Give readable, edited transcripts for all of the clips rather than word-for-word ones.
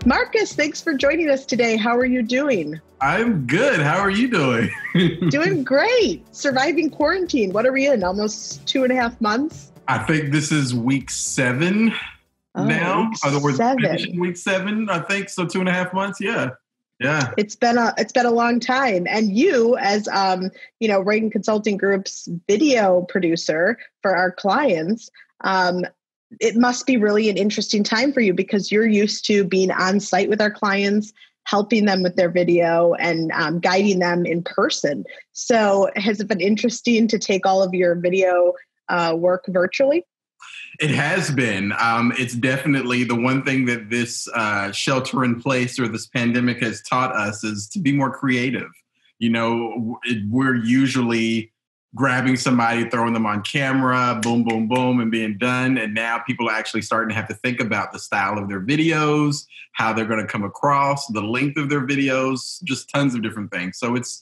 Marcus, thanks for joining us today. How are you doing? I'm good. How are you doing? Doing great. Surviving quarantine. What are we in? Almost 2.5 months? I think this is week 7 now. In other words, finishing week 7, I think. So 2.5 months. Yeah. Yeah. It's been a long time. And you, as Reagan Consulting Group's video producer for our clients, it must be really an interesting time for you because you're used to being on site with our clients, helping them with their video and guiding them in person. So has it been interesting to take all of your video work virtually? It has been. It's definitely the one thing that this shelter in place or this pandemic has taught us is to be more creative. We're usually grabbing somebody, throwing them on camera, boom, boom, boom, and being done. And now people are actually starting to have to think about the style of their videos, how they're going to come across, the length of their videos, just tons of different things. So it's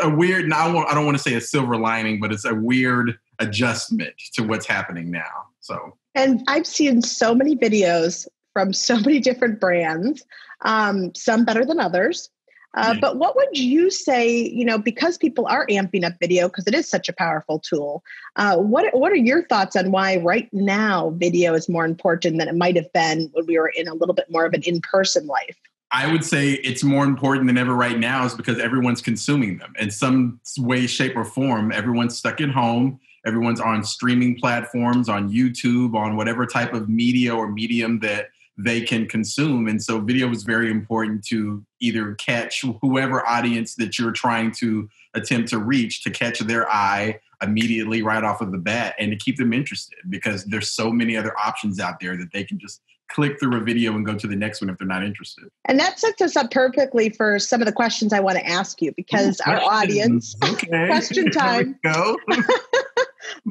a weird, I don't want to say a silver lining, but it's a weird adjustment to what's happening now. So, and I've seen so many videos from so many different brands, some better than others. But what would you say, because people are amping up video because it is such a powerful tool, what are your thoughts on why right now video is more important than it might have been when we were in a little bit more of an in-person life? I would say it's more important than ever right now is because everyone's consuming them in some way, shape, or form. Everyone's stuck at home. Everyone's on streaming platforms, on YouTube, on whatever type of media or medium that they can consume. And so video is very important to either catch whoever audience that you're trying to attempt to reach, to catch their eye immediately right off of the bat and to keep them interested because there's so many other options out there that they can just click through a video and go to the next one if they're not interested. And that sets us up perfectly for some of the questions I want to ask you because our audience, question time. Go.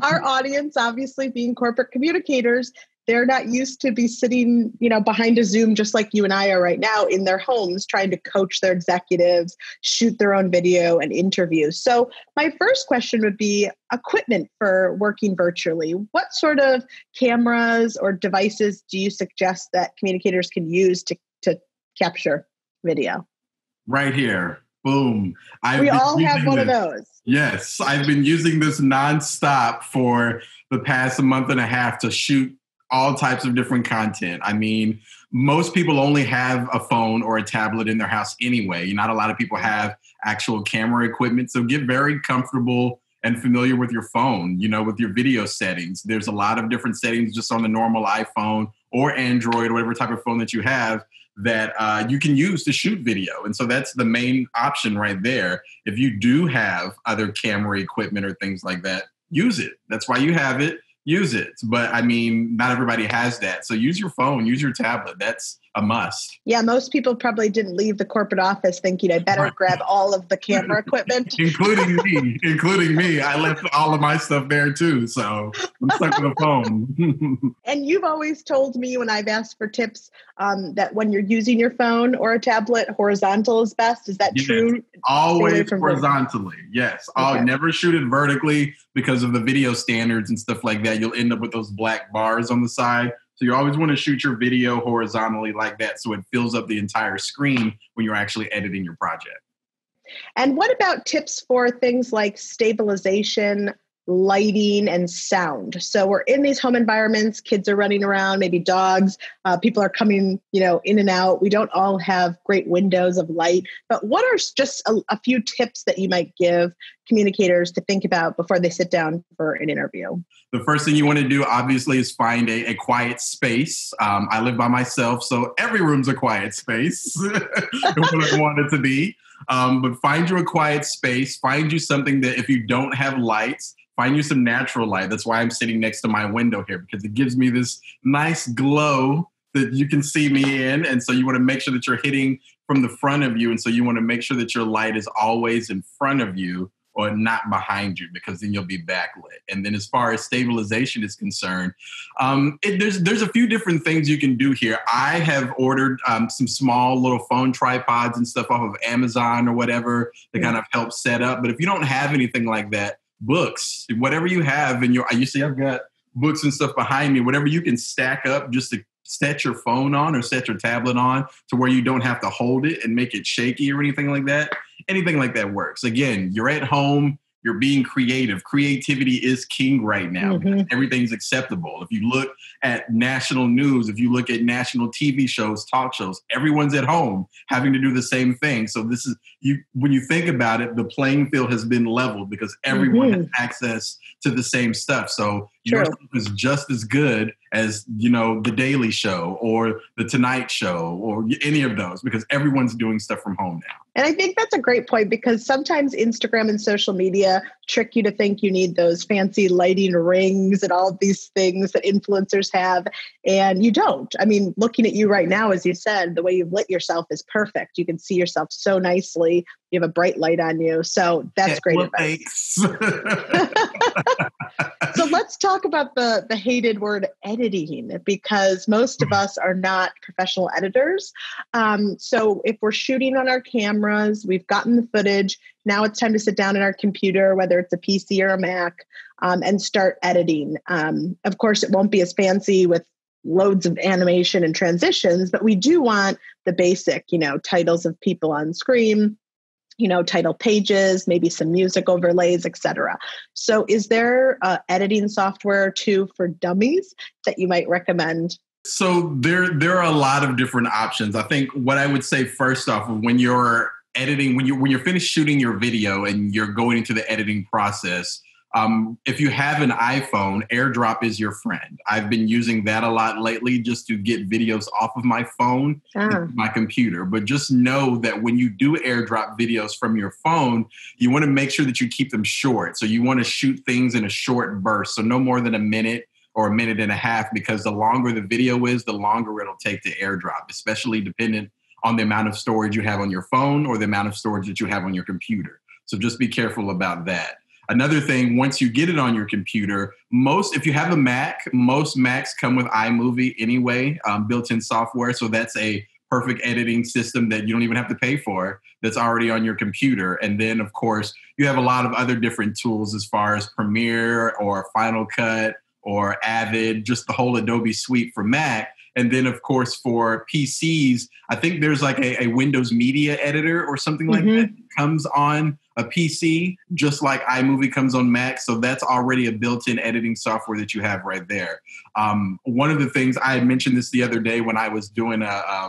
Our audience, obviously being corporate communicators, they're not used to be sitting, behind a Zoom just like you and I are right now in their homes trying to coach their executives, shoot their own video and interviews. So my first question would be equipment for working virtually. What sort of cameras or devices do you suggest that communicators can use to capture video? Right here. Boom. We all have one of those. Yes. I've been using this nonstop for the past month and a half to shoot all types of different content. I mean, most people only have a phone or a tablet in their house anyway. Not a lot of people have actual camera equipment. So get very comfortable and familiar with your phone, with your video settings. There's a lot of different settings just on the normal iPhone or Android or whatever type of phone that you have that you can use to shoot video. And so that's the main option right there. If you do have other camera equipment or things like that, use it. That's why you have it. Use it. But I mean, not everybody has that. So use your phone, use your tablet. That's a must. Yeah, most people probably didn't leave the corporate office thinking I better grab all of the camera equipment. Including me. I left all of my stuff there too. So I'm stuck with a phone. And you've always told me when I've asked for tips that when you're using your phone or a tablet, horizontal is best. Is that true? Always horizontally. Yes. Okay. I'll never shoot it vertically because of the video standards and stuff like that. You'll end up with those black bars on the side. So you always want to shoot your video horizontally like that so it fills up the entire screen when you're actually editing your project. And what about tips for things like stabilization, lighting, and sound? So we're in these home environments, kids are running around, maybe dogs, people are coming, in and out. We don't all have great windows of light, but what are just a few tips that you might give communicators to think about before they sit down for an interview? The first thing you want to do, obviously, is find a quiet space. I live by myself, so every room's a quiet space. What I want it to be. But find you a quiet space. Find you something that if you don't have lights, find you some natural light. That's why I'm sitting next to my window here, because it gives me this nice glow that you can see me in. And so you want to make sure that you're hitting from the front of you. And so you want to make sure that your light is always in front of you or not behind you, because then you'll be backlit. And then as far as stabilization is concerned, there's a few different things you can do here. I have ordered some small little phone tripods and stuff off of Amazon or whatever to kind of help set up. But if you don't have anything like that, books, whatever you have in your, you see I've got books and stuff behind me, whatever you can stack up just to set your phone on or set your tablet on to where you don't have to hold it and make it shaky or anything like that. Anything like that works. Again, you're at home. You're being creative. Creativity is king right now because everything's acceptable. If you look at national news, if you look at national TV shows, talk shows, everyone's at home having to do the same thing. So this is when you think about it, the playing field has been leveled because everyone has access to the same stuff. So your stuff is just as good as, the Daily Show or the Tonight Show or any of those because everyone's doing stuff from home now. And I think that's a great point because sometimes Instagram and social media trick you to think you need those fancy lighting rings and all of these things that influencers have. And you don't. I mean, looking at you right now, as you said, the way you've lit yourself is perfect. You can see yourself so nicely. You have a bright light on you. So that's great advice. So let's talk about the hated word editing, because most of us are not professional editors. So if we're shooting on our cameras, we've gotten the footage, now it's time to sit down at our computer, whether it's a PC or a Mac, and start editing. Of course, it won't be as fancy with loads of animation and transitions, but we do want the basic, titles of people on screen, title pages, maybe some music overlays, etc. So is there editing software too for dummies that you might recommend? So there are a lot of different options. I think what I would say first off, when you're editing, when you're finished shooting your video and you're going into the editing process, if you have an iPhone, AirDrop is your friend. I've been using that a lot lately just to get videos off of my phone and my computer. But just know that when you do AirDrop videos from your phone, you want to make sure that you keep them short. So you want to shoot things in a short burst. So no more than a minute or a minute and a half, because the longer the video is, the longer it'll take to AirDrop, especially dependent on the amount of storage you have on your phone or the amount of storage that you have on your computer. So just be careful about that. Another thing, once you get it on your computer, if you have a Mac, most Macs come with iMovie anyway, built-in software. So that's a perfect editing system that you don't even have to pay for, that's already on your computer. And then, of course, you have a lot of other different tools as far as Premiere or Final Cut or Avid, just the whole Adobe suite for Mac. And then, of course, for PCs, I think there's like a Windows Media Editor or something like that comes on a PC, just like iMovie comes on Mac. So that's already a built-in editing software that you have right there. One of the things, I had mentioned this the other day when I was doing a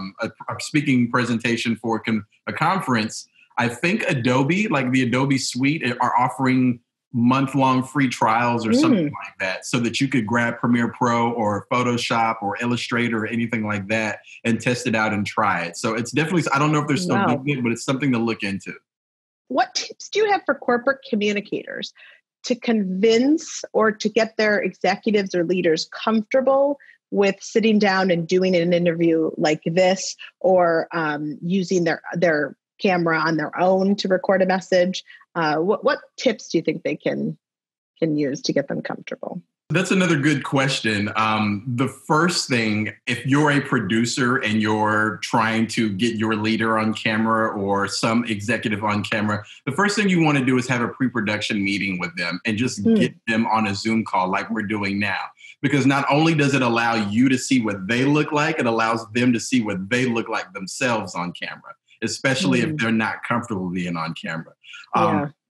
speaking presentation for a conference. I think Adobe, like the Adobe suite, are offering month-long free trials or something like that, so that you could grab Premiere Pro or Photoshop or Illustrator or anything like that and test it out and try it. So it's definitely, I don't know if they're still doing it, but it's something to look into. What tips do you have for corporate communicators to convince or to get their executives or leaders comfortable with sitting down and doing an interview like this, or using their camera on their own to record a message? What tips do you think they can use to get them comfortable? That's another good question. The first thing, if you're a producer and you're trying to get your leader on camera or some executive on camera, the first thing you want to do is have a pre-production meeting with them and just get them on a Zoom call like we're doing now. Because not only does it allow you to see what they look like, it allows them to see what they look like themselves on camera, especially if they're not comfortable being on camera.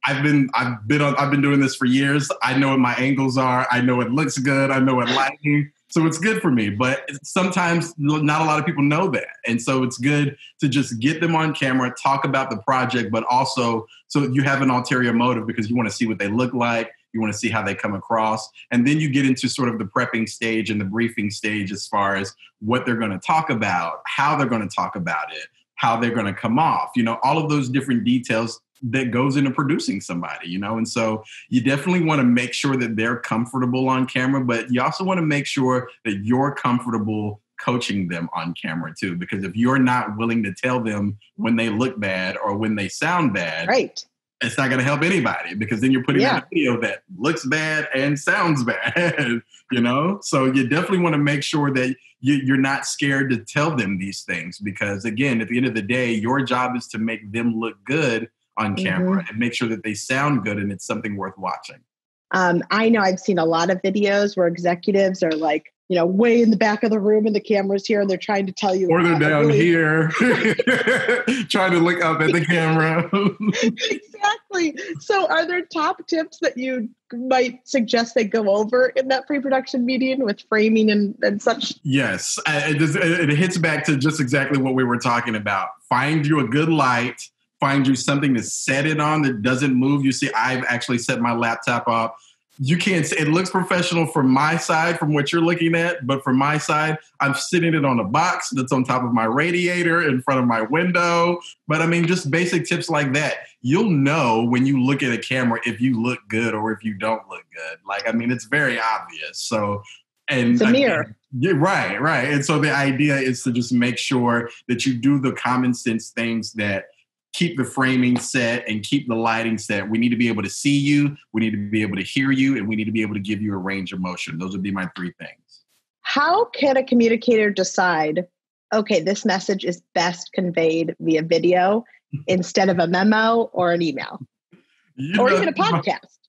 I've been doing this for years. I know what my angles are. I know it looks good. I know what lighting. So it's good for me. But sometimes not a lot of people know that. And so it's good to just get them on camera, talk about the project, but also so you have an ulterior motive because you want to see what they look like. You want to see how they come across. And then you get into sort of the prepping stage and the briefing stage as far as what they're going to talk about, how they're going to talk about it, how they're going to come off, all of those different details that goes into producing somebody, and so you definitely want to make sure that they're comfortable on camera, but you also want to make sure that you're comfortable coaching them on camera too, because if you're not willing to tell them when they look bad or when they sound bad, right, it's not going to help anybody, because then you're putting out a video that looks bad and sounds bad, So you definitely want to make sure that you're not scared to tell them these things, because again, at the end of the day, your job is to make them look good on camera and make sure that they sound good and it's something worth watching. I know I've seen a lot of videos where executives are like way in the back of the room and the camera's here and they're trying to tell you. Or they're down here trying to look up at the camera. Exactly. So are there top tips that you might suggest they go over in that pre-production meeting with framing and such? Yes. It hits back to just exactly what we were talking about. Find you a good light. Find you something to set it on that doesn't move. You see, I've actually set my laptop up. You can't say it looks professional from my side, from what you're looking at, but from my side, I'm sitting it on a box that's on top of my radiator in front of my window. But I mean, just basic tips like that. You'll know when you look at a camera if you look good or if you don't look good. Like, I mean, it's very obvious. So, and it's a mirror. Yeah, right. And so the idea is to just make sure that you do the common sense things that keep the framing set and keep the lighting set. We need to be able to see you, we need to be able to hear you, and we need to be able to give you a range of motion. Those would be my 3 things. How can a communicator decide, okay, this message is best conveyed via video instead of a memo or an email? Or even a podcast?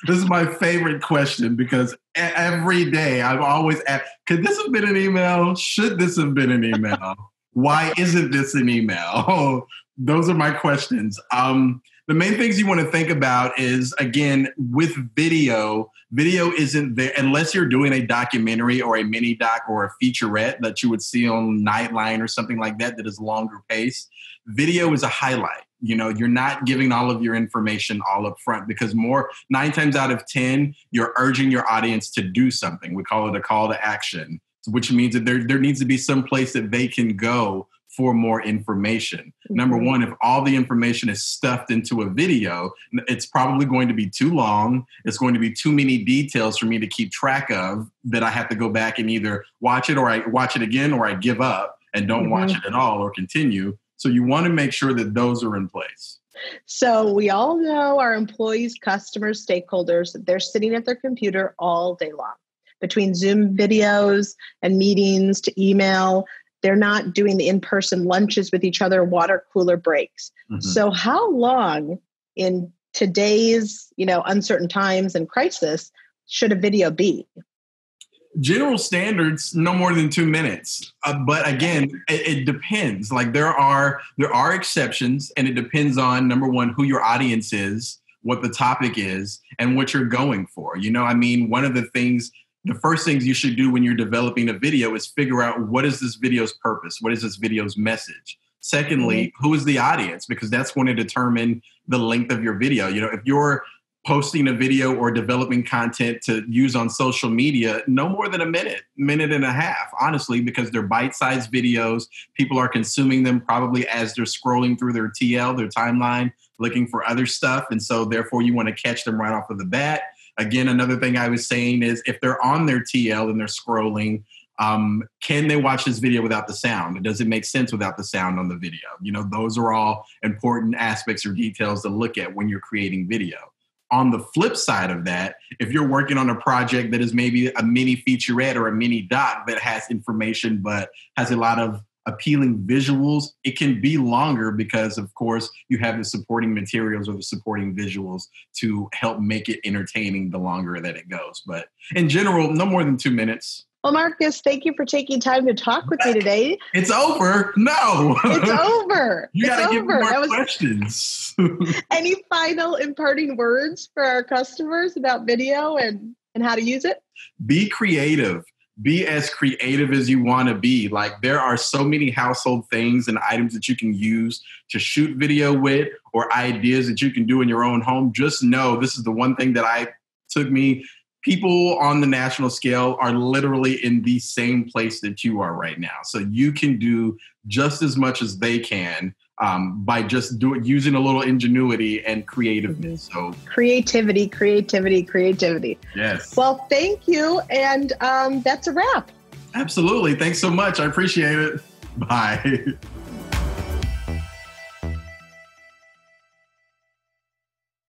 This is my favorite question because every day I've always asked, could this have been an email? Should this have been an email? Why isn't this an email? Those are my questions. The main things you want to think about is, again, with video isn't there unless you're doing a documentary or a mini doc or a featurette that you would see on Nightline or something like that is longer paced. Video is a highlight. You're not giving all of your information all up front because 9 times out of 10, you're urging your audience to do something. We call it a call to action, which means that there needs to be some place that they can go for more information. Mm-hmm. Number one, if all the information is stuffed into a video, it's probably going to be too long. It's going to be too many details for me to keep track of that I have to go back and either watch it or I watch it again or I give up and don't watch it at all or continue. So you want to make sure that those are in place. So we all know our employees, customers, stakeholders, they're sitting at their computer all day long. Between Zoom videos and meetings to email, they're not doing the in-person lunches with each other, water cooler breaks. Mm-hmm. So how long in today's, uncertain times and crisis should a video be? General standards, no more than 2 minutes. But again, it depends. Like there are exceptions, and it depends on, number one, who your audience is, what the topic is, and what you're going for. One of the first things you should do when you're developing a video is figure out what is this video's purpose? What is this video's message? Secondly, who is the audience? Because that's going to determine the length of your video. If you're posting a video or developing content to use on social media, no more than a minute and a half, honestly, because they're bite-sized videos. People are consuming them probably as they're scrolling through their TL, their timeline, looking for other stuff. And so therefore you want to catch them right off of the bat. Again, another thing I was saying is if they're on their TL and they're scrolling, can they watch this video without the sound? Does it make sense without the sound on the video? Those are all important aspects or details to look at when you're creating video. On the flip side of that, if you're working on a project that is maybe a mini featurette or a mini doc that has information but has a lot of appealing visuals, it can be longer because, of course, you have the supporting materials or the supporting visuals to help make it entertaining the longer that it goes. But in general, no more than 2 minutes. Well, Marcus, thank you for taking time to talk with me today. It's over. No. It's over. You got to give me more questions. Any final imparting words for our customers about video and how to use it? Be creative. Be as creative as you want to be. Like there are so many household things and items that you can use to shoot video with or ideas that you can do in your own home. Just know this is the one thing that took me. People on the national scale are literally in the same place that you are right now. So you can do just as much as they can by just using a little ingenuity and creativeness. So creativity. Yes. Well, thank you. And that's a wrap. Absolutely. Thanks so much. I appreciate it. Bye.